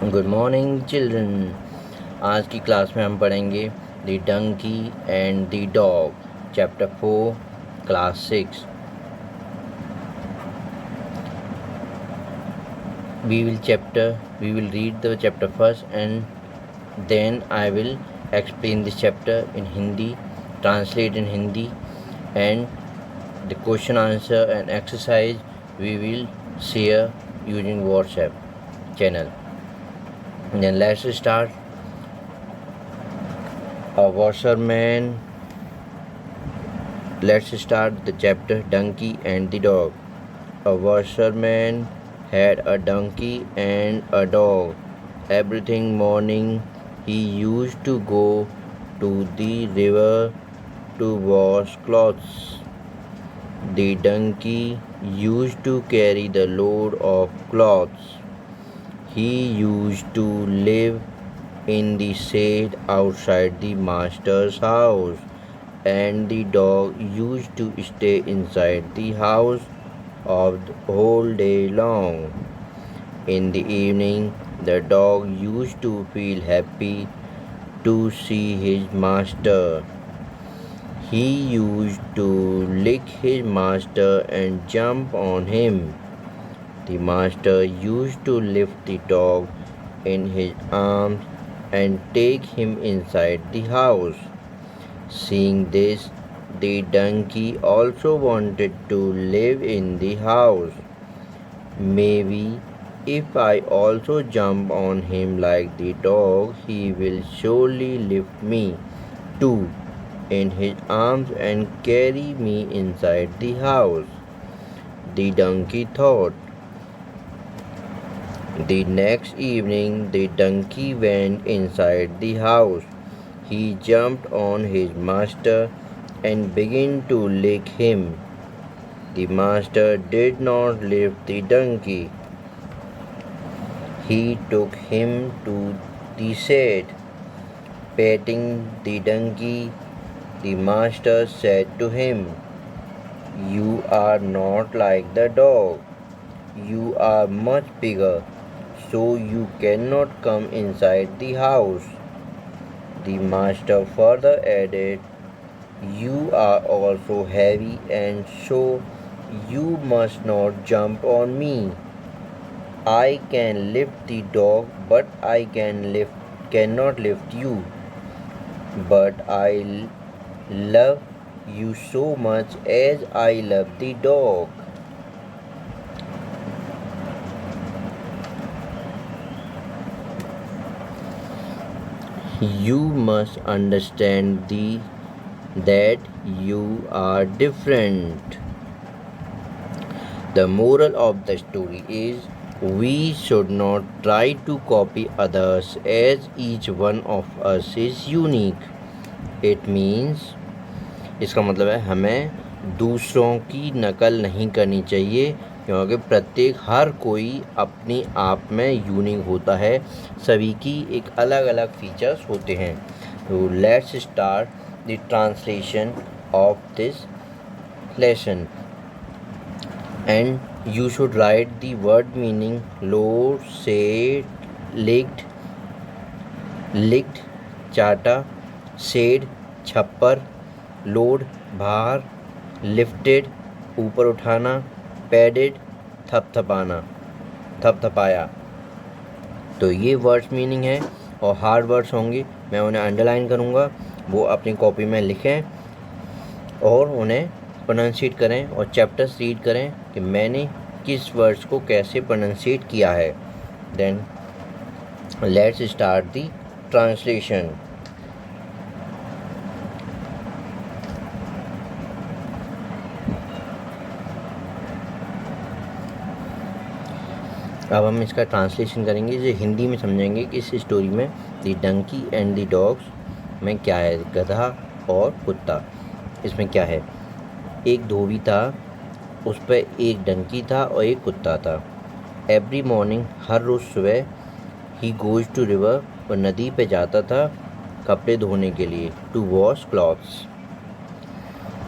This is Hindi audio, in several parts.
Good morning children. आज की क्लास में हम पढ़ेंगे the donkey and the dog, chapter 4, class 6। We will read the chapter first, and then I will explain this chapter in Hindi, translate in Hindi, and the question answer and exercise we will share using WhatsApp channel. And then let's start. A washerman. Let's start the chapter Donkey and the Dog. A washerman had a donkey and a dog. Every morning he used to go to the river to wash clothes. The donkey used to carry the load of clothes. He used to live in the shade outside the master's house, and the dog used to stay inside the house of the whole day long. In the evening, the dog used to feel happy to see his master. He used to lick his master and jump on him. The master used to lift the dog in his arms and take him inside the house. Seeing this, the donkey also wanted to live in the house. Maybe if I also jump on him like the dog, he will surely lift me too in his arms and carry me inside the house, the donkey thought. The next evening, the donkey went inside the house. He jumped on his master and began to lick him. The master did not lift the donkey. He took him to the shed. Petting the donkey, the master said to him, "You are not like the dog. You are much bigger, so you cannot come inside the house." The master further added, "You are also heavy, and so you must not jump on me. I can lift the dog, but I cannot lift you. But I love you so much as I love the dog." You must understand that you are different. The moral of the story is we should not try to copy others, as each one of us is unique. It means, इसका मतलब है हमें दूसरों की नकल नहीं करनी चाहिए, क्योंकि प्रत्येक हर कोई अपनी आप में यूनिक होता है। सभी की एक अलग अलग फीचर्स होते हैं। तो let's start the translation of this lesson, and you should write the word meaning: load, said, licked, चाटा, शेड, छप्पर, लोड, भार, लिफ्टेड, ऊपर उठाना, पैडेड, थपथपाया। तो ये वर्ड्स मीनिंग है, और हार्ड वर्ड्स होंगे, मैं उन्हें अंडरलाइन करूँगा। वो अपनी कॉपी में लिखें और उन्हें प्रोनाउंसिएट करें, और चैप्टर्स रीड करें कि मैंने किस वर्ड्स को कैसे प्रोनाउंसिएट किया है। Then let's start the translation. अब हम इसका ट्रांसलेशन करेंगे, जो हिंदी में समझेंगे कि इस स्टोरी में the donkey and the dogs में क्या है, गधा और कुत्ता, इसमें क्या है। एक धोबी था, उस पर एक डंकी था और एक कुत्ता था। एवरी मॉर्निंग, हर रोज़ सुबह, ही गोज़ टू रिवर, और नदी पे जाता था कपड़े धोने के लिए, to wash clothes.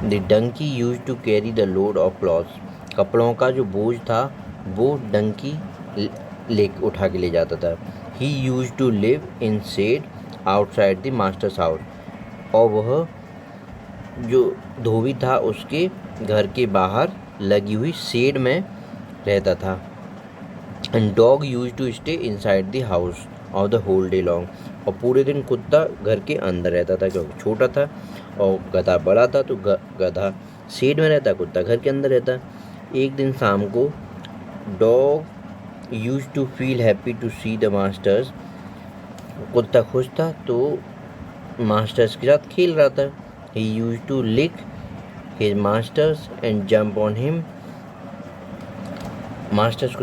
The donkey use to carry the load of clothes, कपड़ों का जो बोझ था वो डंकी उठा के ले जाता था। He use to live in shed outside the master's house, और वह जो धोबी था उसके घर के बाहर लगी हुई शेड में रहता था। And dog use to stay inside the house of the whole day long, और पूरे दिन कुत्ता घर के अंदर रहता था क्योंकि छोटा था, और गधा बड़ा था तो गधा शेड में रहता, कुत्ता घर के अंदर रहता। एक दिन शाम को dog use to feel happy to see the masters, कुत्ता खुश था तो मास्टर्स के साथ खेल रहा था। He use to lick his masters and jump on him, masters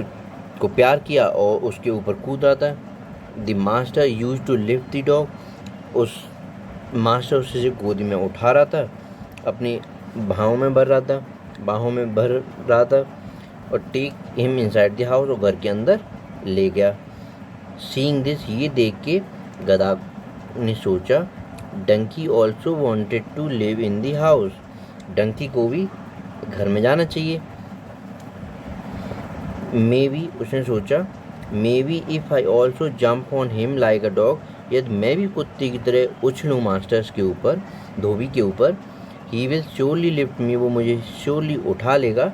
को प्यार किया और उसके ऊपर कूद रहा था। The master use to lift the dog, उस मास्टर उसे गोदी में उठा रहा था, अपनी बाहों में भर रहा था और take him inside the house, और घर के अंदर ले गया। सीइंग दिस, ये देख के गधा ने सोचा donkey also wanted to live in the house, donkey को भी घर में जाना चाहिए। मे बी, उसने सोचा, may be if I also jump on him like a dog, यदि मैं भी कुत्ते की तरह उछलूँ मास्टर्स के ऊपर, धोबी के ऊपर, he will surely lift me, वो मुझे श्योरली उठा लेगा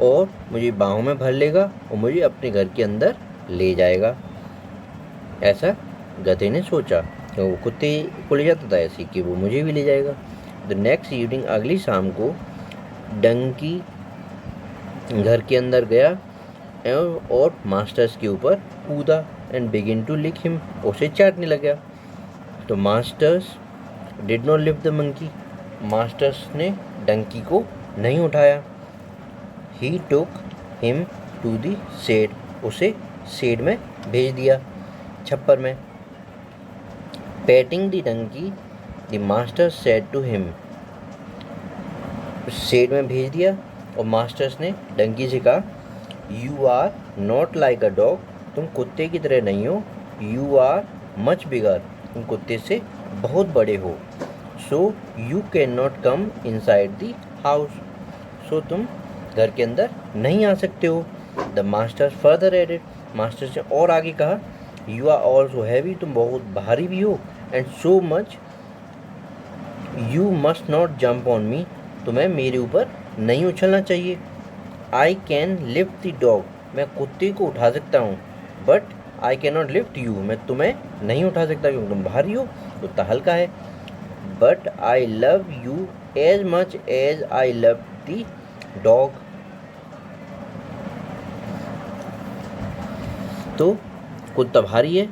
और मुझे बाहों में भर लेगा और मुझे अपने घर के अंदर ले जाएगा। ऐसा गधे ने सोचा, तो वो कुत्ते को ले जाता था ऐसे कि वो मुझे भी ले जाएगा। द नेक्स्ट इवनिंग, अगली शाम को डंकी घर के अंदर गया और मास्टर्स के ऊपर कूदा and begin to lick him, उसे चाटने लगा। तो masters did not lift the monkey, masters ने डंकी को नहीं उठाया। He took him to the shed, उसे शेड में भेज दिया, छप्पर में। Petting the donkey, the master said to him, shed में भेज दिया और मास्टर्स ने डंकी से कहा, you are not like a dog, तुम कुत्ते की तरह नहीं हो, यू आर मच बिगर, तुम कुत्ते से बहुत बड़े हो, so you can not come inside the house, so तुम घर के अंदर नहीं आ सकते हो। The master further added, master ने और आगे कहा, यू आर ऑल्सो हैवी, तुम बहुत भारी भी हो, and so much you must not jump on me, तुम्हें मेरे ऊपर नहीं उछलना चाहिए। I can lift the dog, मैं कुत्ते को उठा सकता हूँ, but I can not lift you, मैं तुम्हें नहीं उठा सकता क्योंकि तुम भारी हो, कुत्ता हल्का है। But I love you as much as I love the dog, तो कुत्ता भारी है,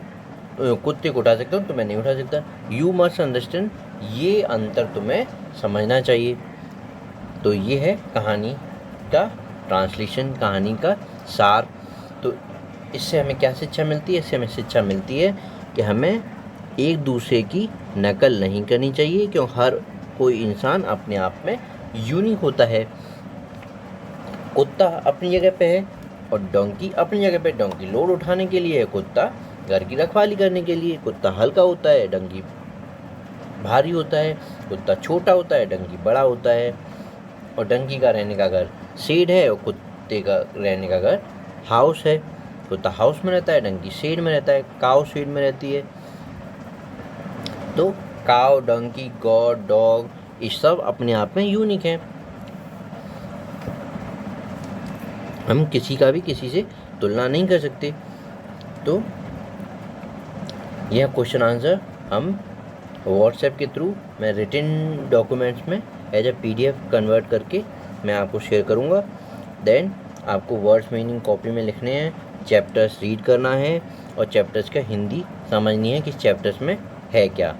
कुत्ते को उठा सकता हूँ, तुम्हें नहीं उठा सकता। यू मस्ट अंडरस्टैंड, ये अंतर तुम्हें समझना चाहिए। तो ये है कहानी का ट्रांसलेशन, कहानी का सार। तो इससे हमें क्या शिक्षा मिलती है? इससे हमें शिक्षा मिलती है कि हमें एक दूसरे की नकल नहीं करनी चाहिए, क्योंकि हर कोई इंसान अपने आप में यूनिक होता है। कुत्ता अपनी जगह पे है और डोंकी अपनी जगह पे। डोंकी लोड उठाने के लिए है, कुत्ता घर की रखवाली करने के लिए। कुत्ता हल्का होता है, डोंकी भारी होता है। कुत्ता छोटा होता है, डोंकी बड़ा होता है। और डोंकी का रहने का घर शेड है और कुत्ते का रहने का घर हाउस है। कुत्ता हाउस में रहता है, डोंकी शेड में रहता है, काऊ शेड में रहती है। तो काऊ, डोंकी, गॉड, डॉग, ये सब अपने आप में यूनिक हैं। हम किसी का भी किसी से तुलना नहीं कर सकते। तो यह क्वेश्चन आंसर हम व्हाट्सएप के थ्रू मैं रिटन डॉक्यूमेंट्स में एज ए PDF कन्वर्ट करके मैं आपको शेयर करूँगा। देन आपको वर्ड्स मीनिंग कॉपी में लिखने हैं, चैप्टर्स रीड करना है और चैप्टर्स का हिंदी समझनी है कि चैप्टर्स में है क्या,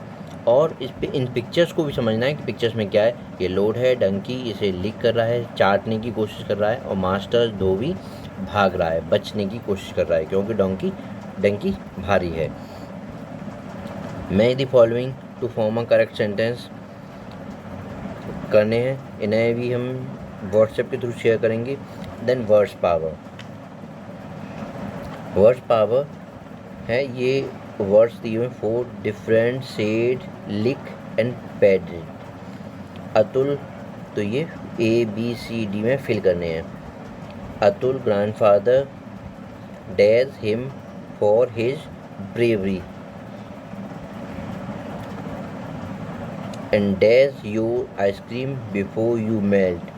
और इस पे इन पिक्चर्स को भी समझना है कि पिक्चर्स में क्या है। ये लोड है, डंकी इसे लिक कर रहा है, चाटने की कोशिश कर रहा है, और मास्टर धोबी भाग रहा है, बचने की कोशिश कर रहा है क्योंकि डंकी भारी है। Make the following to form a correct sentence करने हैं, इन्हें भी हम व्हाट्सएप के थ्रू शेयर करेंगे। देन वर्ड्स पावर है, ये वर्ड्स दिए हुए 4 different, said, lick and patted. Atul, तो ये ABCD में फिल करने हैं। Atul grandfather dash him for his bravery, and dash your ice cream before you melt.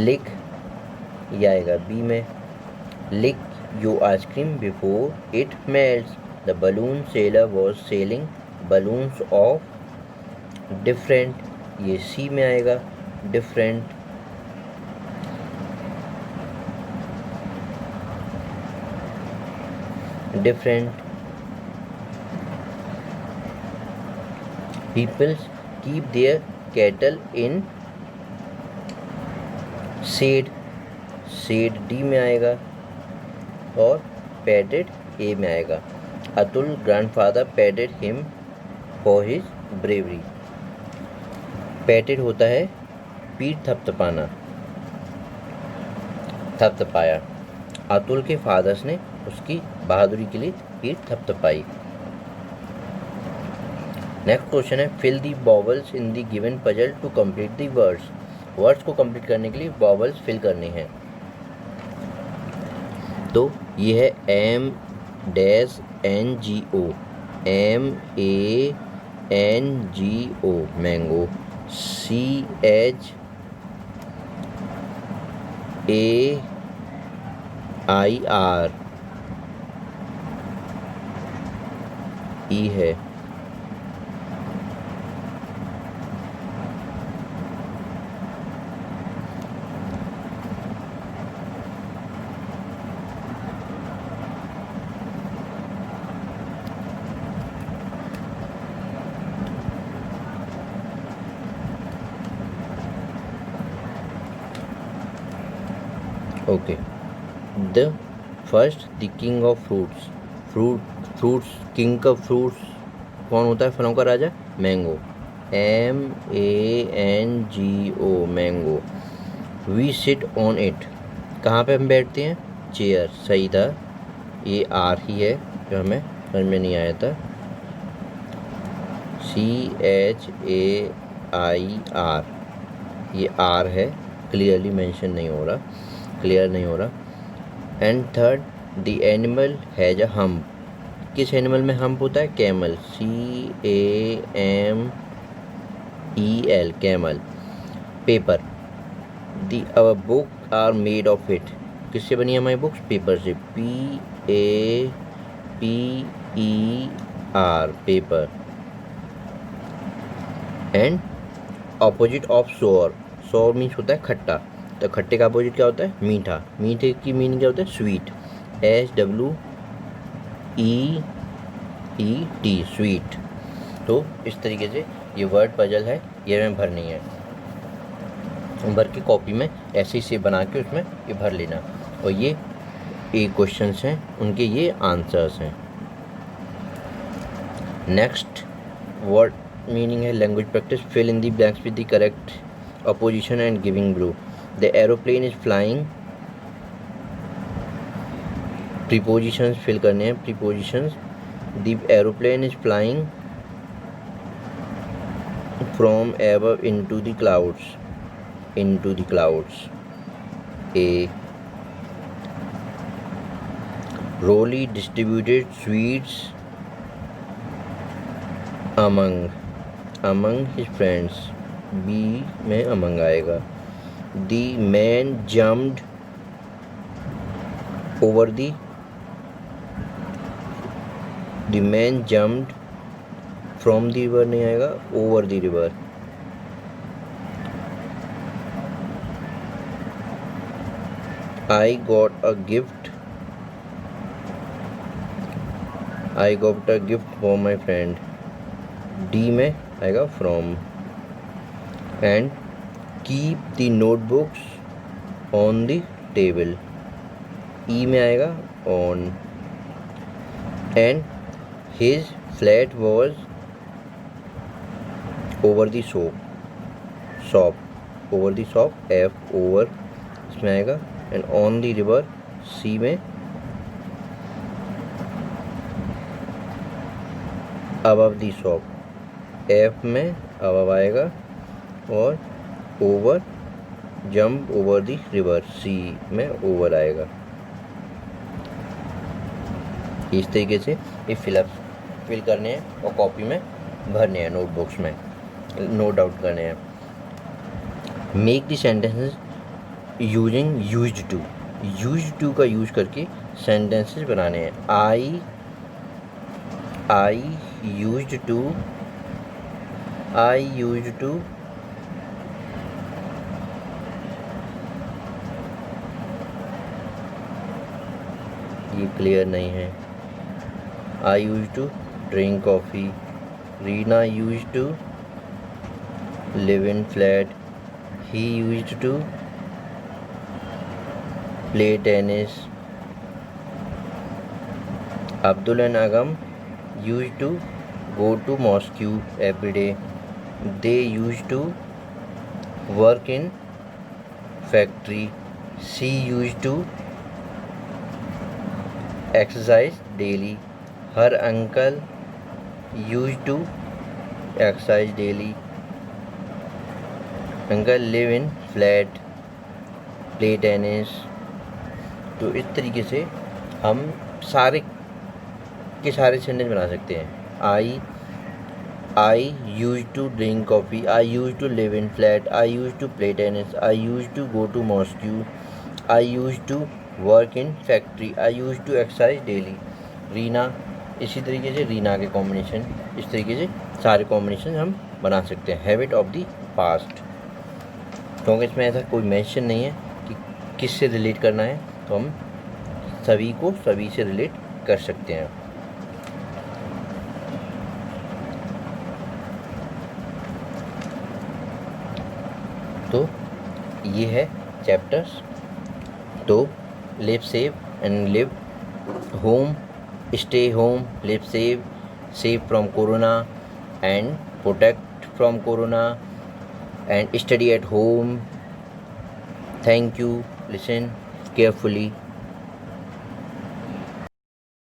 Lick, ये आएगा बी में, lick your ice cream before it melts. The balloon sailor was sailing balloons of different, ये सी में आएगा, different. People keep their cattle in shade D में आएगा और पैडेड ए में आएगा. Atul grandfather padded him for his bravery. पैटेड होता है पीठ थपथपाना, थपथपाया. अतुल के फादर्स ने उसकी बहादुरी के लिए पीठ थपथपाई. नेक्स्ट क्वेश्चन है fill the vowels in the given puzzle to complete the words. Words को कंप्लीट करने के लिए वॉवल्स फिल करनी है. तो ये है M dash N G O, M A N G O mango, C H A I R E है. Okay. The first the king of fruits. Fruits king का फ्रूट्स कौन होता है? फलों का राजा mango, M A N G O mango. We sit on it, कहाँ पे हम बैठते हैं? चेयर. सही था, ये आर ही है जो हमें समझ में नहीं आया था. C H A I R, ये आर है, क्लियरली मेंशन नहीं हो रहा, क्लियर नहीं हो रहा. And third the animal has a hump. किस एनिमल में हम्प होता है? Camel, C A M E L camel. Paper, the our book are made of it. किससे बनी है हमारी बुक्स? पेपर से, P A P E R paper. And opposite of sore, sore means होता है खट्टा, तो खट्टे का अपोजिट क्या होता है? मीठा. मीठे की मीनिंग क्या होता है? Sweet, H W E E T sweet. तो इस तरीके से ये वर्ड पजल है, ये हमें भरनी है. भर के कॉपी में ऐसे ही से बना के उसमें ये भर लेना. और ये एक क्वेश्चंस हैं, उनके ये आंसर्स हैं. नेक्स्ट वर्ड मीनिंग है language practice. Fill in the blanks with the correct opposition and giving blue. The aeroplane is flying. Prepositions fill करने हैं. Prepositions, the aeroplane is flying from above into the clouds. into the clouds. A. Rolly distributed sweets among his friends. B में among आएगा. The man jumped over the man jumped from the river नहीं आएगा, over the river. I got a gift for my friend. D में आएगा from. And keep the notebooks on the table. E में आएगा on. And his flat was over the shop. over the shop, F over इसमें आएगा. And on the river, C में. अबव दी शॉप, एफ में अबव आएगा. और over jump over the river, C में ओवर आएगा। इस तरीके से ये फिल करने हैं और कॉपी में भरने हैं, नोटबुक्स में नोट आउट करने हैं। Make the sentences using used to, used to का यूज करके सेंटेंसेस बनाने हैं। I used to, I used to ये क्लियर नहीं है। I use to drink coffee, Reena use to live in flat, he use to play tennis, Abdul and Agam used to go to Moscow every day. They used to work in factory. She used to exercise daily. Her uncle used to exercise daily. Uncle live in flat, play tennis. तो इस तरीके से हम सारे के सारे सेंटेंस बना सकते हैं। I use to drink coffee, I use to live in flat, I use to play tennis, I use to go to mosque, I use to work in factory, I use to exercise daily. Reena, इसी तरीके से रीना के कॉम्बिनेशन, इस तरीके से सारे कॉम्बिनेशन हम बना सकते हैं। हैबिट ऑफ द पास्ट, क्योंकि इसमें ऐसा कोई मेंशन नहीं है कि किससे रिलेट करना है, तो हम सभी को सभी से रिलेट कर सकते हैं। तो ये है चैप्टर्स। तो live save and live home, stay home, live save, save from corona and protect from corona and study at home. Thank you, listen carefully.